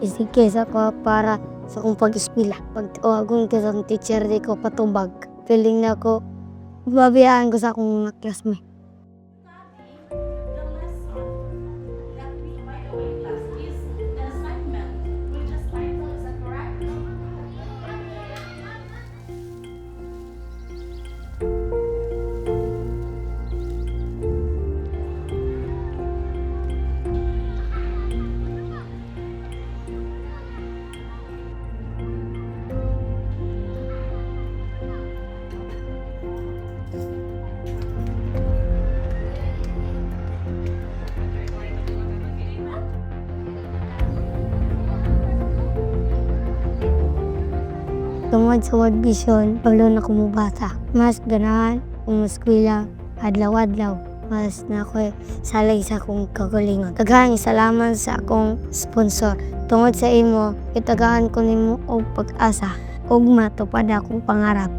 isige sa ko para sa akong pag-eskwela. Pag tuwagon ko sa akong teacher, di ko patubag. Feeling na ko, babiyaan ko sa akong mga classmate. Tungod sa World Vision, paglo na kumubata. Mas ganahan, eskwela, adlaw-adlaw. Mas na ako salay sa akong kagalingon. Daghang salamat sa akong sponsor. Tungod sa imo, itagaan ko nimo og pag-asa ug matupad akong pangarap.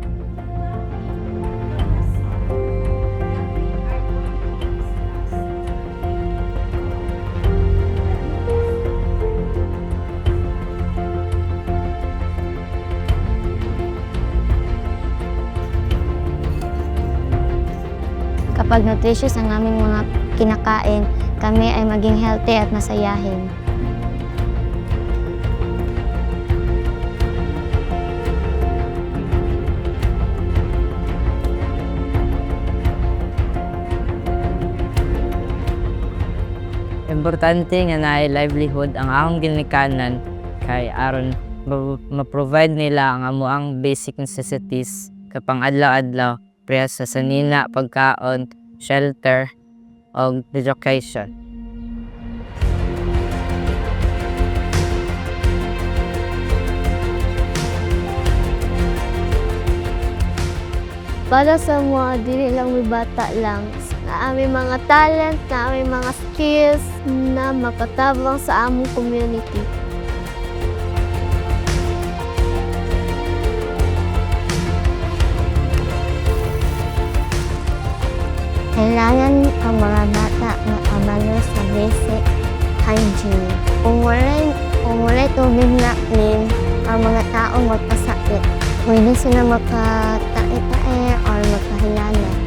Kapag nutritious ang aming mga kinakain, kami ay maging healthy at masayahin. Importante nga naay livelihood ang akong ginikanan kay aron ma-provide nila ang amuang basic necessities kapang adlaw-adlaw priya sa sanina, pagkaon, shelter, o education. Para sa mga dili lang may bata lang, na aming mga talent, na aming mga skills na makatabang sa among community. Kailangan ang mga bata makabalo sa basic hygiene. Kung wala'y tubig na clean, ang mga tao magkasakit. Pwede sila magkatae-tae or magkahilala.